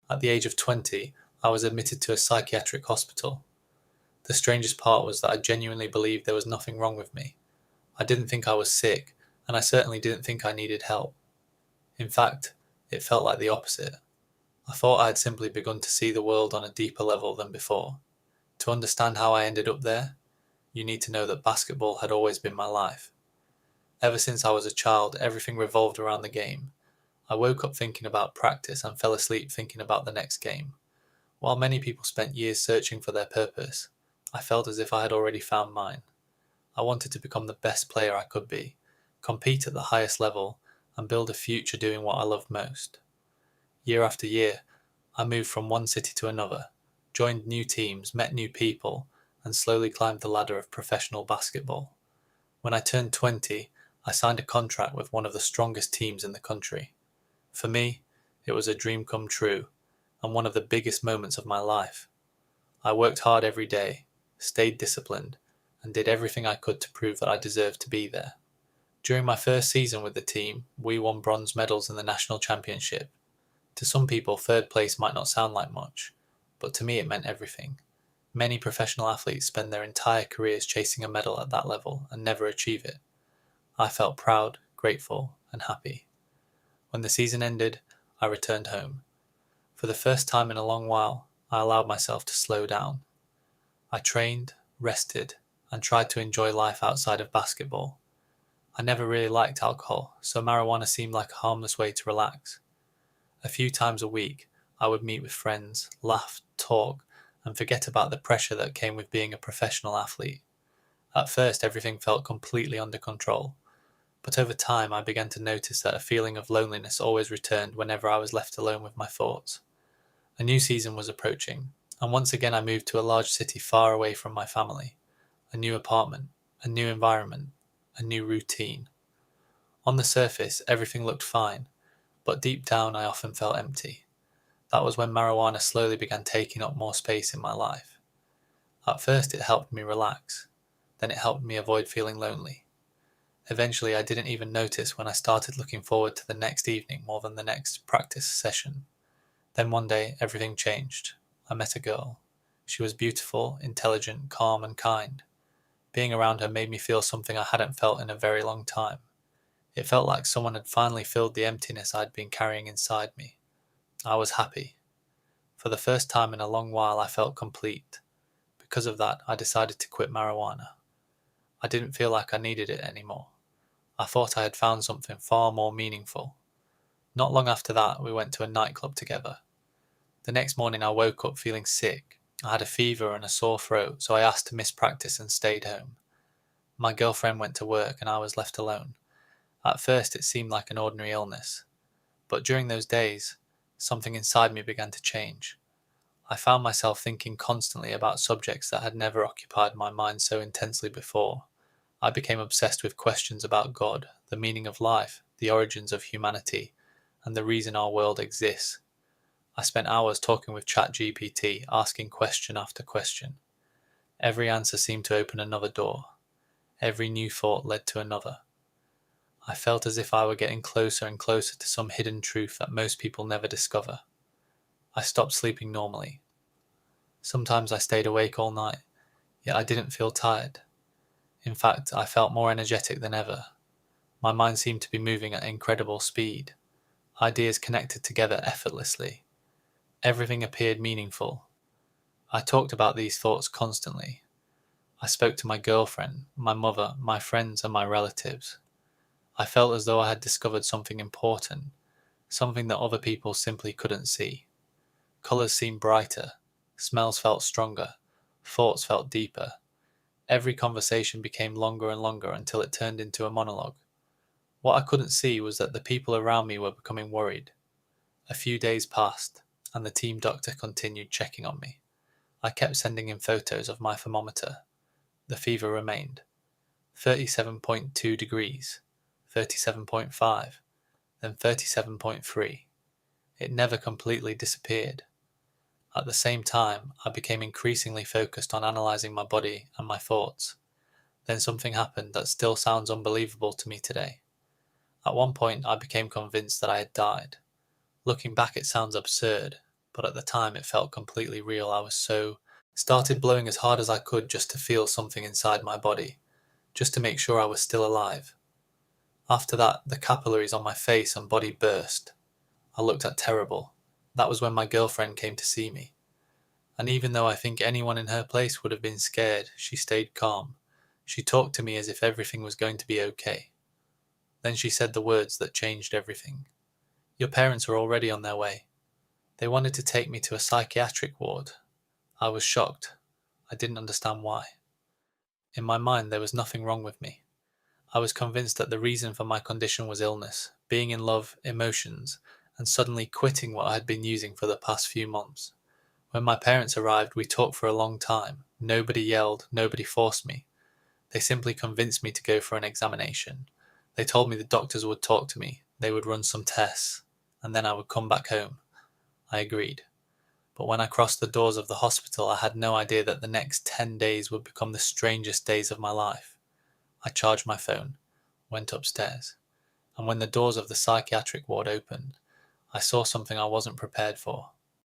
At the age of 20, I was admitted to a psychiatric hospital. The strangest part was that I genuinely believed there was nothing wrong with me. I didn't think I was sick, and I certainly didn't think I needed help. In fact, it felt like the opposite. I thought I had simply begun to see the world on a deeper level than before. To understand how I ended up there, you need to know that basketball had always been my life. Ever since I was a child, everything revolved around the game. I woke up thinking about practice and fell asleep thinking about the next game. While many people spent years searching for their purpose, I felt as if I had already found mine. I wanted to become the best player I could be, compete at the highest level, and build a future doing what I loved most. Year after year, I moved from one city to another, joined new teams, met new people, and slowly climbed the ladder of professional basketball. When I turned 20, I signed a contract with one of the strongest teams in the country. For me, it was a dream come true, and one of the biggest moments of my life. I worked hard every day, stayed disciplined, and did everything I could to prove that I deserved to be there. During my first season with the team, we won bronze medals in the national championship. To some people, third place might not sound like much, but to me it meant everything. Many professional athletes spend their entire careers chasing a medal at that level and never achieve it. I felt proud, grateful, and happy. When the season ended, I returned home. For the first time in a long while, I allowed myself to slow down. I trained, rested, and tried to enjoy life outside of basketball. I never really liked alcohol, so marijuana seemed like a harmless way to relax. A few times a week, I would meet with friends, laugh, talk, and forget about the pressure that came with being a professional athlete. At first, everything felt completely under control, but over time I began to notice that a feeling of loneliness always returned whenever I was left alone with my thoughts. A new season was approaching, and once again I moved to a large city far away from my family. A new apartment, a new environment, a new routine. On the surface, everything looked fine, but deep down I often felt empty. That was when marijuana slowly began taking up more space in my life. At first it helped me relax, then it helped me avoid feeling lonely. Eventually I didn't even notice when I started looking forward to the next evening more than the next practice session. Then one day everything changed. I met a girl. She was beautiful, intelligent, calm and kind. Being around her made me feel something I hadn't felt in a very long time. It felt like someone had finally filled the emptiness I'd been carrying inside me. I was happy. For the first time in a long while I felt complete. Because of that, I decided to quit marijuana. I didn't feel like I needed it anymore. I thought I had found something far more meaningful. Not long after that, we went to a nightclub together. The next morning I woke up feeling sick. I had a fever and a sore throat, so I asked to miss practice and stayed home. My girlfriend went to work and I was left alone. At first it seemed like an ordinary illness, but during those days, something inside me began to change. I found myself thinking constantly about subjects that had never occupied my mind so intensely before. I became obsessed with questions about God, the meaning of life, the origins of humanity, and the reason our world exists. I spent hours talking with ChatGPT, asking question after question. Every answer seemed to open another door. Every new thought led to another. I felt as if I were getting closer and closer to some hidden truth that most people never discover. I stopped sleeping normally. Sometimes I stayed awake all night, yet I didn't feel tired. In fact, I felt more energetic than ever. My mind seemed to be moving at incredible speed. Ideas connected together effortlessly. Everything appeared meaningful. I talked about these thoughts constantly. I spoke to my girlfriend, my mother, my friends, and my relatives. I felt as though I had discovered something important, something that other people simply couldn't see. Colours seemed brighter, smells felt stronger, thoughts felt deeper. Every conversation became longer and longer until it turned into a monologue. What I couldn't see was that the people around me were becoming worried. A few days passed, and the team doctor continued checking on me. I kept sending in photos of my thermometer. The fever remained. 37.2 degrees, 37.5, then 37.3. It never completely disappeared. At the same time, I became increasingly focused on analysing my body and my thoughts. Then something happened that still sounds unbelievable to me today. At one point, I became convinced that I had died. Looking back, it sounds absurd. but at the time it felt completely real. Started blowing as hard as I could just to feel something inside my body, just to make sure I was still alive. After that, the capillaries on my face and body burst. I looked at terrible. That was when my girlfriend came to see me. And even though I think anyone in her place would have been scared, she stayed calm. She talked to me as if everything was going to be okay. Then she said the words that changed everything. Your parents are already on their way. They wanted to take me to a psychiatric ward. I was shocked. I didn't understand why. In my mind, there was nothing wrong with me. I was convinced that the reason for my condition was illness, being in love, emotions, and suddenly quitting what I had been using for the past few months. When my parents arrived, we talked for a long time. Nobody yelled, nobody forced me. They simply convinced me to go for an examination. They told me the doctors would talk to me, they would run some tests, and then I would come back home. I agreed. But when I crossed the doors of the hospital, I had no idea that the next 10 days would become the strangest days of my life. I charged my phone, went upstairs, and when the doors of the psychiatric ward opened, I saw something I wasn't prepared for.